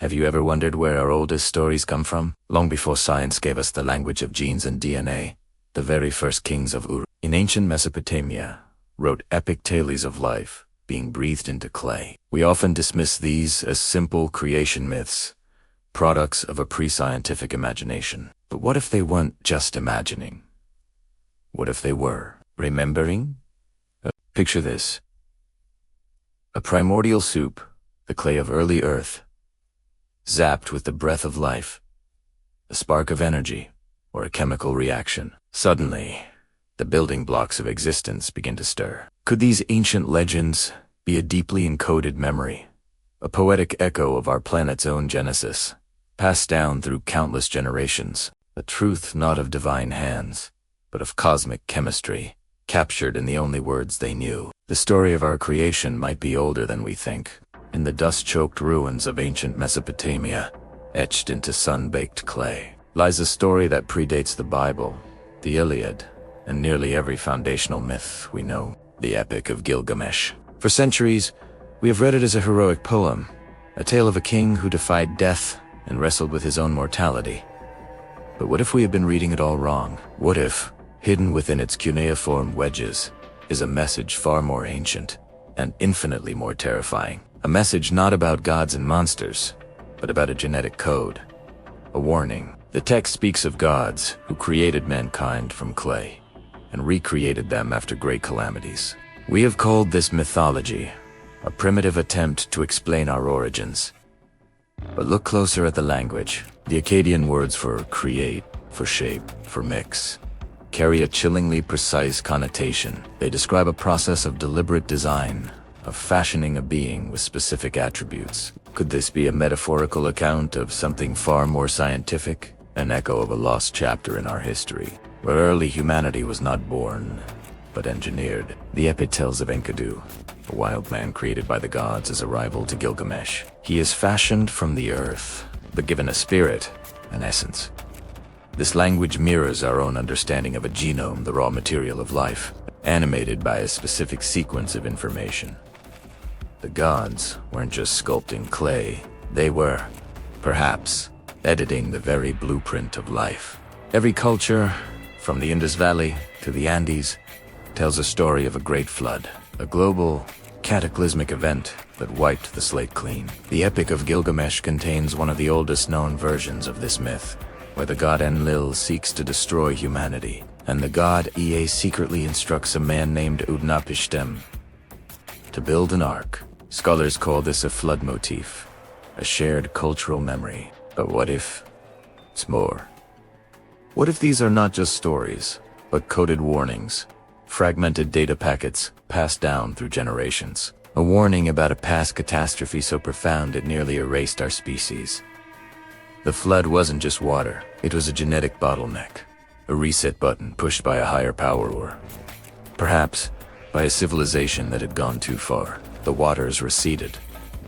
Have you ever wondered where our oldest stories come from? Long before science gave us the language of genes and DNA, the very first kings of Uruk in ancient Mesopotamia wrote epic tales of life being breathed into clay. We often dismiss these as simple creation myths, products of a pre-scientific imagination. But what if they weren't just imagining? What if they were remembering? Picture this. A primordial soup, the clay of early Earth, zapped with the breath of life, a spark of energy, or a chemical reaction. Suddenly, the building blocks of existence begin to stir. Could these ancient legends be a deeply encoded memory, a poetic echo of our planet's own genesis, passed down through countless generations, a truth not of divine hands, but of cosmic chemistry, captured in the only words they knew? The story of our creation might be older than we think. In the dust-choked ruins of ancient Mesopotamia, etched into sun-baked clay, lies a story that predates the Bible, the Iliad, and nearly every foundational myth we know, the Epic of Gilgamesh. For centuries, we have read it as a heroic poem, a tale of a king who defied death and wrestled with his own mortality. But what if we have been reading it all wrong? What if, hidden within its cuneiform wedges, is a message far more ancient and infinitely more terrifying? A message not about gods and monsters, but about a genetic code. A warning. The text speaks of gods who created mankind from clay and recreated them after great calamities. We have called this mythology, a primitive attempt to explain our origins. But look closer at the language. The Akkadian words for create, for shape, for mix, carry a chillingly precise connotation. They describe a process of deliberate design, of fashioning a being with specific attributes. Could this be a metaphorical account of something far more scientific? An echo of a lost chapter in our history, where early humanity was not born, but engineered. The epic tells of Enkidu, a wild man created by the gods as a rival to Gilgamesh. He is fashioned from the earth, but given a spirit, an essence. This language mirrors our own understanding of a genome, the raw material of life, animated by a specific sequence of information. The gods weren't just sculpting clay, they were, perhaps, editing the very blueprint of life. Every culture, from the Indus Valley to the Andes, tells a story of a great flood, a global, cataclysmic event that wiped the slate clean. The Epic of Gilgamesh contains one of the oldest known versions of this myth, where the god Enlil seeks to destroy humanity, and the god Ea secretly instructs a man named Utnapishtim to build an ark. Scholars call this a flood motif, a shared cultural memory. But what if it's more? What if these are not just stories, but coded warnings, fragmented data packets passed down through generations? A warning about a past catastrophe so profound it nearly erased our species. The flood wasn't just water, it was a genetic bottleneck, a reset button pushed by a higher power, or perhaps by a civilization that had gone too far. The waters receded,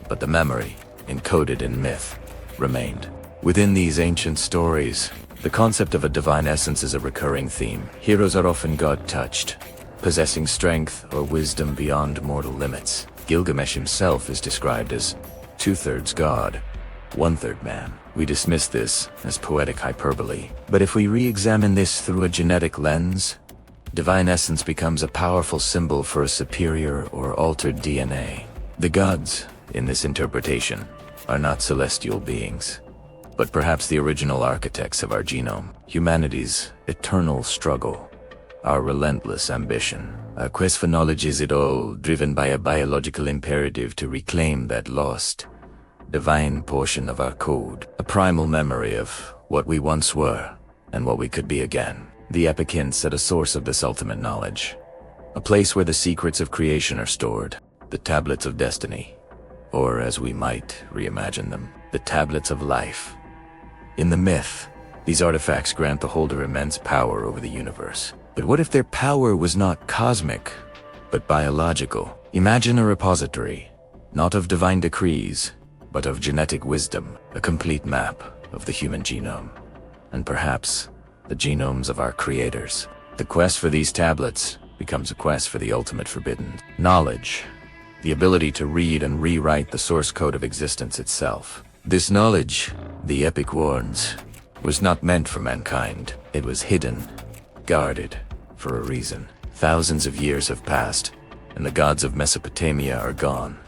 but the memory, encoded in myth, remained. Within these ancient stories, the concept of a divine essence is a recurring theme. Heroes are often God-touched, possessing strength or wisdom beyond mortal limits. Gilgamesh himself is described as two-thirds god, one-third man. We dismiss this as poetic hyperbole, but if we re-examine this through a genetic lens, divine essence becomes a powerful symbol for a superior or altered DNA. The gods, in this interpretation, are not celestial beings, but perhaps the original architects of our genome, humanity's eternal struggle, our relentless ambition. Our quest for knowledge is it all driven by a biological imperative to reclaim that lost, divine portion of our code, a primal memory of what we once were and what we could be again. The epic hints at a source of this ultimate knowledge, a place where the secrets of creation are stored, the tablets of destiny, or as we might reimagine them, the tablets of life. In the myth, these artifacts grant the holder immense power over the universe. But what if their power was not cosmic, but biological? Imagine a repository, not of divine decrees, but of genetic wisdom, a complete map of the human genome, and perhaps the genomes of our creators. The quest for these tablets becomes a quest for the ultimate forbidden knowledge, the ability to read and rewrite the source code of existence itself. This knowledge, the epic warns, was not meant for mankind. It was hidden, guarded, for a reason. Thousands of years have passed, and the gods of Mesopotamia are gone.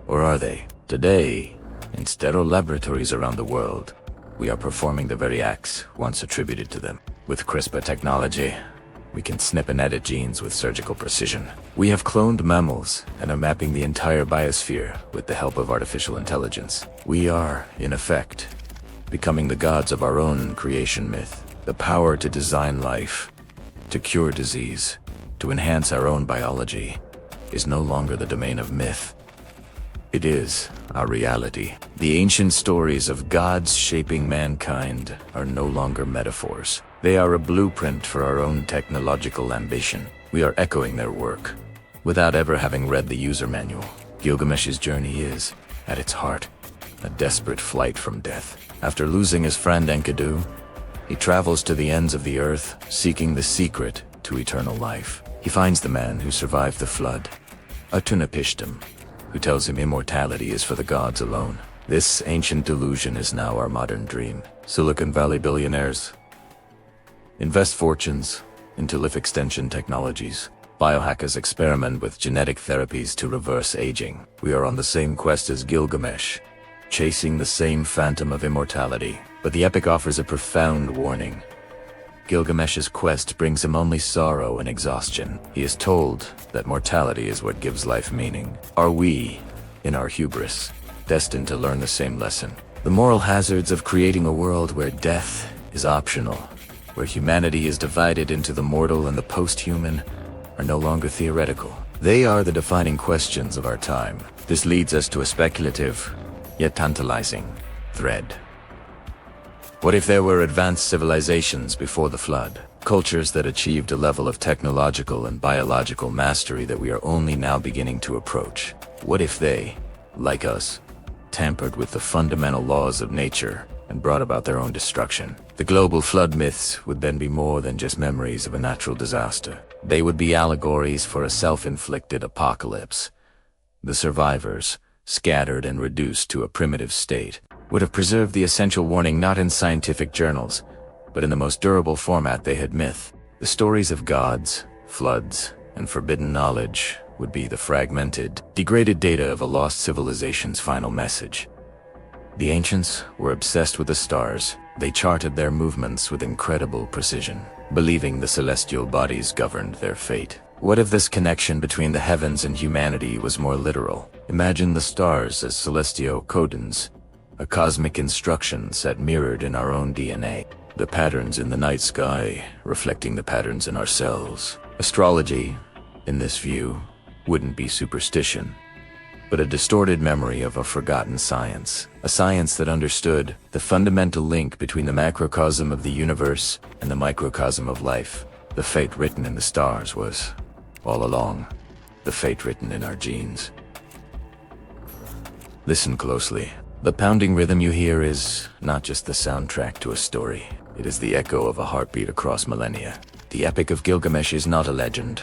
Or are they? Today, in sterile laboratories around the world, we are performing the very acts once attributed to them. With CRISPR technology, we can snip and edit genes with surgical precision. We have cloned mammals and are mapping the entire biosphere with the help of artificial intelligence. We are, in effect, becoming the gods of our own creation myth. The power to design life, to cure disease, to enhance our own biology, is no longer the domain of myth. It is our reality. The ancient stories of gods shaping mankind are no longer metaphors. They are a blueprint for our own technological ambition. We are echoing their work, without ever having read the user manual. Gilgamesh's journey is, at its heart, a desperate flight from death. After losing his friend Enkidu, he travels to the ends of the earth, seeking the secret to eternal life. He finds the man who survived the flood, Utnapishtim, who tells him immortality is for the gods alone. This ancient delusion is now our modern dream. Silicon Valley billionaires invest fortunes into life extension technologies. Biohackers experiment with genetic therapies to reverse aging. We are on the same quest as Gilgamesh, chasing the same phantom of immortality. But the epic offers a profound warning. Gilgamesh's quest brings him only sorrow and exhaustion. He is told that mortality is what gives life meaning. Are we, in our hubris, destined to learn the same lesson? The moral hazards of creating a world where death is optional, where humanity is divided into the mortal and the post-human, are no longer theoretical. They are the defining questions of our time. This leads us to a speculative, yet tantalizing, thread. What if there were advanced civilizations before the flood? Cultures that achieved a level of technological and biological mastery that we are only now beginning to approach. What if they, like us, tampered with the fundamental laws of nature and brought about their own destruction? The global flood myths would then be more than just memories of a natural disaster. They would be allegories for a self-inflicted apocalypse. The survivors, scattered and reduced to a primitive state, would have preserved the essential warning not in scientific journals, but in the most durable format they had myth. The stories of gods, floods, and forbidden knowledge would be the fragmented, degraded data of a lost civilization's final message. The ancients were obsessed with the stars. They charted their movements with incredible precision, believing the celestial bodies governed their fate. What if this connection between the heavens and humanity was more literal? Imagine the stars as celestial codons, a cosmic instruction set mirrored in our own DNA. The patterns in the night sky reflecting the patterns in our cells. Astrology, in this view, wouldn't be superstition, but a distorted memory of a forgotten science. A science that understood the fundamental link between the macrocosm of the universe and the microcosm of life. The fate written in the stars was, all along, the fate written in our genes. Listen closely. The pounding rhythm you hear is not just the soundtrack to a story. It is the echo of a heartbeat across millennia. The Epic of Gilgamesh is not a legend.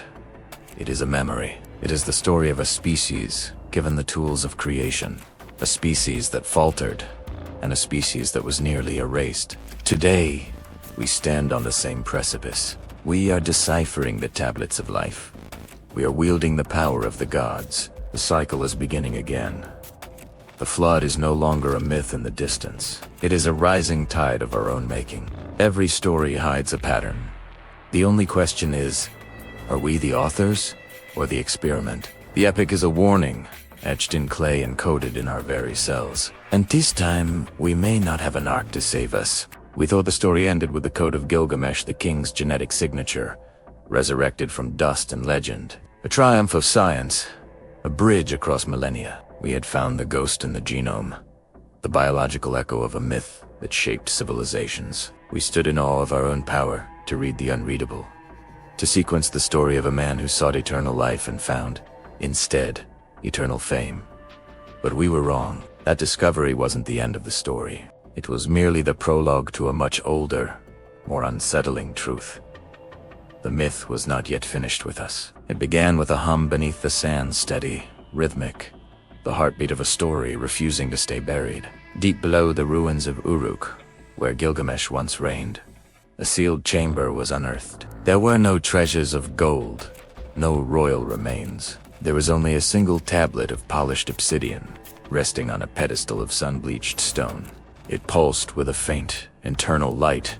It is a memory. It is the story of a species given the tools of creation. A species that faltered, and a species that was nearly erased. Today, we stand on the same precipice. We are deciphering the tablets of life. We are wielding the power of the gods. The cycle is beginning again. The flood is no longer a myth in the distance. It is a rising tide of our own making. Every story hides a pattern. The only question is, are we the authors or the experiment? The epic is a warning, etched in clay and coded in our very cells. And this time, we may not have an ark to save us. We thought the story ended with the Code of Gilgamesh, the king's genetic signature, resurrected from dust and legend. A triumph of science, a bridge across millennia. We had found the ghost in the genome, the biological echo of a myth that shaped civilizations. We stood in awe of our own power to read the unreadable, to sequence the story of a man who sought eternal life and found, instead, eternal fame. But we were wrong. That discovery wasn't the end of the story. It was merely the prologue to a much older, more unsettling truth. The myth was not yet finished with us. It began with a hum beneath the sand, steady, rhythmic, the heartbeat of a story refusing to stay buried. Deep below the ruins of Uruk, where Gilgamesh once reigned, a sealed chamber was unearthed. There were no treasures of gold, no royal remains. There was only a single tablet of polished obsidian, resting on a pedestal of sun-bleached stone. It pulsed with a faint, internal light,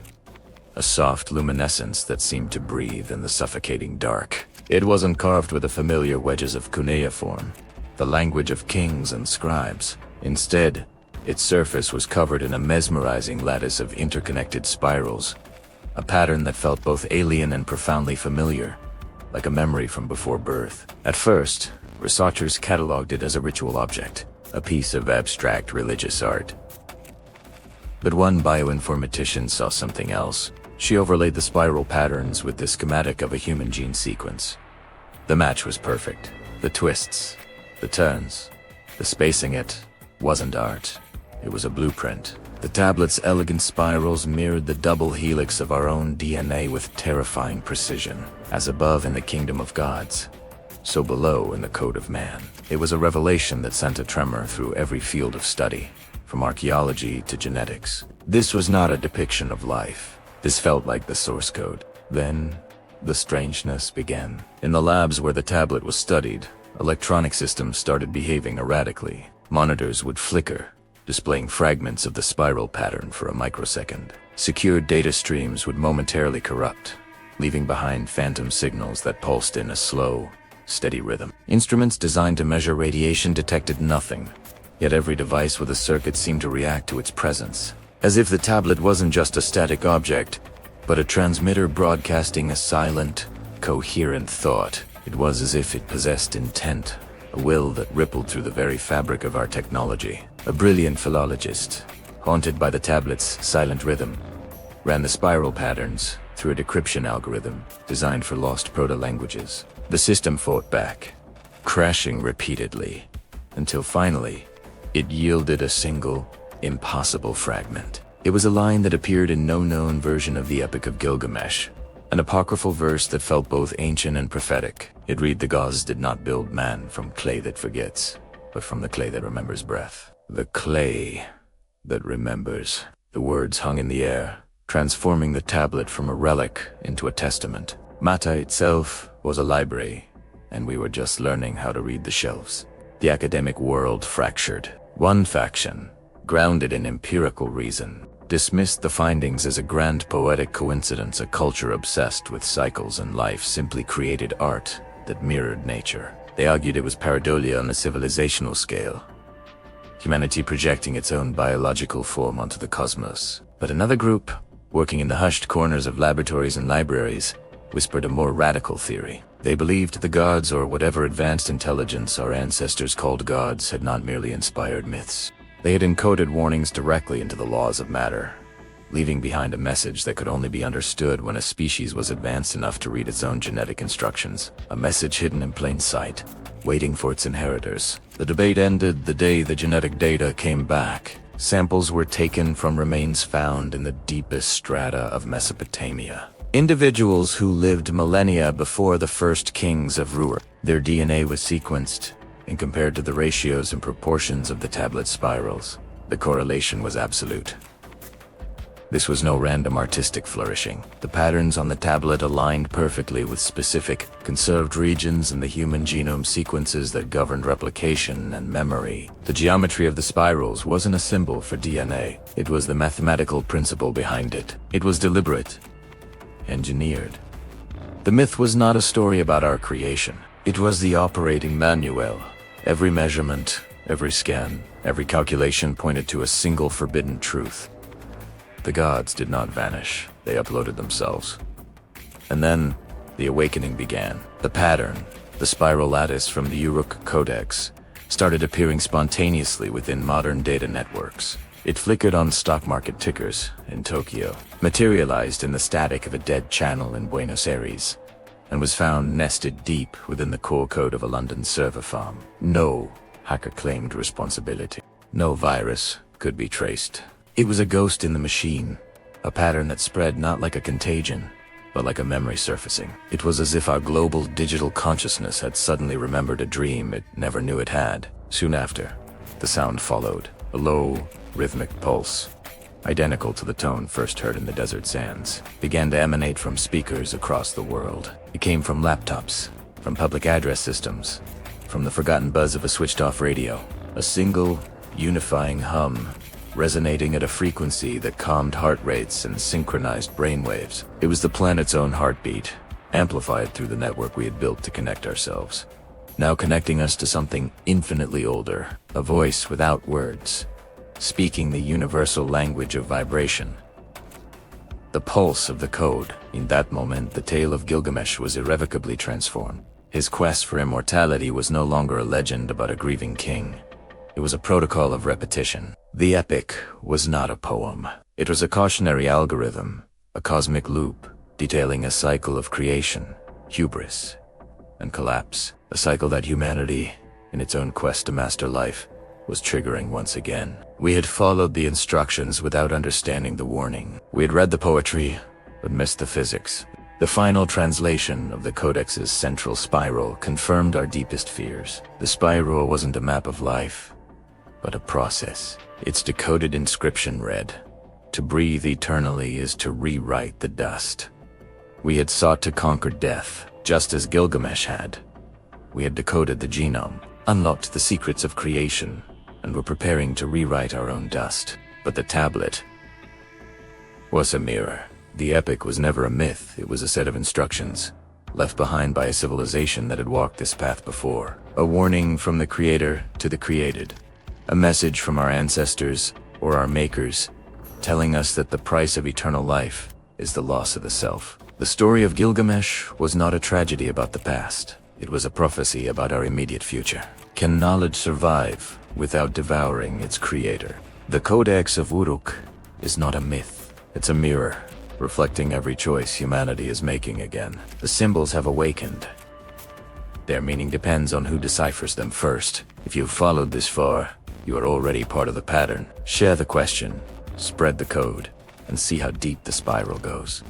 a soft luminescence that seemed to breathe in the suffocating dark. It wasn't carved with the familiar wedges of cuneiform, the language of kings and scribes. Instead, its surface was covered in a mesmerizing lattice of interconnected spirals, a pattern that felt both alien and profoundly familiar, like a memory from before birth. At first, researchers cataloged it as a ritual object, a piece of abstract religious art. But one bioinformatician saw something else. She overlaid the spiral patterns with the schematic of a human gene sequence. The match was perfect. The twists, the turns, the spacing, it wasn't art. It was a blueprint. The tablet's elegant spirals mirrored the double helix of our own DNA with terrifying precision. As above in the kingdom of gods, so below in the code of man. It was a revelation that sent a tremor through every field of study, from archaeology to genetics. This was not a depiction of life. This felt like the source code. Then, the strangeness began. In the labs where the tablet was studied, electronic systems started behaving erratically. Monitors would flicker, displaying fragments of the spiral pattern for a microsecond. Secured data streams would momentarily corrupt, leaving behind phantom signals that pulsed in a slow, steady rhythm. Instruments designed to measure radiation detected nothing, yet every device with a circuit seemed to react to its presence. As if the tablet wasn't just a static object, but a transmitter broadcasting a silent, coherent thought. It was as if it possessed intent, a will that rippled through the very fabric of our technology. A brilliant philologist, haunted by the tablet's silent rhythm, ran the spiral patterns through a decryption algorithm designed for lost proto-languages. The system fought back, crashing repeatedly, until finally, it yielded a single, impossible fragment. It was a line that appeared in no known version of the Epic of Gilgamesh, an apocryphal verse that felt both ancient and prophetic. It read, "The gods did not build man from clay that forgets, but from the clay that remembers breath." The clay that remembers. The words hung in the air, transforming the tablet from a relic into a testament. Mata itself was a library, and we were just learning how to read the shelves. The academic world fractured. One faction, grounded in empirical reason, dismissed the findings as a grand poetic coincidence. A culture obsessed with cycles and life simply created art that mirrored nature. They argued it was pareidolia on a civilizational scale, humanity projecting its own biological form onto the cosmos. But another group, working in the hushed corners of laboratories and libraries, whispered a more radical theory. They believed the gods, or whatever advanced intelligence our ancestors called gods, had not merely inspired myths. They had encoded warnings directly into the laws of matter, leaving behind a message that could only be understood when a species was advanced enough to read its own genetic instructions. A message hidden in plain sight, waiting for its inheritors. The debate ended the day the genetic data came back. Samples were taken from remains found in the deepest strata of Mesopotamia. Individuals who lived millennia before the first kings of Uruk. Their DNA was sequenced and compared to the ratios and proportions of the tablet spirals. The correlation was absolute. This was no random artistic flourishing. The patterns on the tablet aligned perfectly with specific, conserved regions in the human genome sequences that governed replication and memory. The geometry of the spirals wasn't a symbol for DNA. It was the mathematical principle behind it. It was deliberate, engineered. The myth was not a story about our creation. It was the operating manual. Every measurement, every scan, every calculation pointed to a single forbidden truth. The gods did not vanish. They uploaded themselves. And then, the awakening began. The pattern, the spiral lattice from the Uruk Codex, started appearing spontaneously within modern data networks. It flickered on stock market tickers in Tokyo, materialized in the static of a dead channel in Buenos Aires, and was found nested deep within the core code of a London server farm. No hacker claimed responsibility. No virus could be traced. It was a ghost in the machine, a pattern that spread not like a contagion, but like a memory surfacing. It was as if our global digital consciousness had suddenly remembered a dream it never knew it had. Soon after, the sound followed, A low, rhythmic pulse, identical to the tone first heard in the desert sands, began to emanate from speakers across the world. It came from laptops, from public address systems, from the forgotten buzz of a switched-off radio. A single, unifying hum, resonating at a frequency that calmed heart rates and synchronized brainwaves. It was the planet's own heartbeat, amplified through the network we had built to connect ourselves, now connecting us to something infinitely older, a voice without words, speaking the universal language of vibration. The pulse of the code. In that moment, the tale of Gilgamesh was irrevocably transformed. His quest for immortality was no longer a legend about a grieving king. It was a protocol of repetition. The epic was not a poem. It was a cautionary algorithm, a cosmic loop, detailing a cycle of creation, hubris, and collapse. A cycle that humanity, in its own quest to master life, was triggering once again. We had followed the instructions without understanding the warning. We had read the poetry, but missed the physics. The final translation of the Codex's central spiral confirmed our deepest fears. The spiral wasn't a map of life, but a process. Its decoded inscription read, "To breathe eternally is to rewrite the dust." We had sought to conquer death, just as Gilgamesh had. We had decoded the genome, unlocked the secrets of creation, and were preparing to rewrite our own dust. But the tablet was a mirror. The epic was never a myth, it was a set of instructions, left behind by a civilization that had walked this path before. A warning from the creator to the created. A message from our ancestors, or our makers, telling us that the price of eternal life is the loss of the self. The story of Gilgamesh was not a tragedy about the past. It was a prophecy about our immediate future. Can knowledge survive without devouring its creator? The Codex of Uruk is not a myth. It's a mirror, reflecting every choice humanity is making again. The symbols have awakened. Their meaning depends on who deciphers them first. If you've followed this far, you are already part of the pattern. Share the question, spread the code, and see how deep the spiral goes.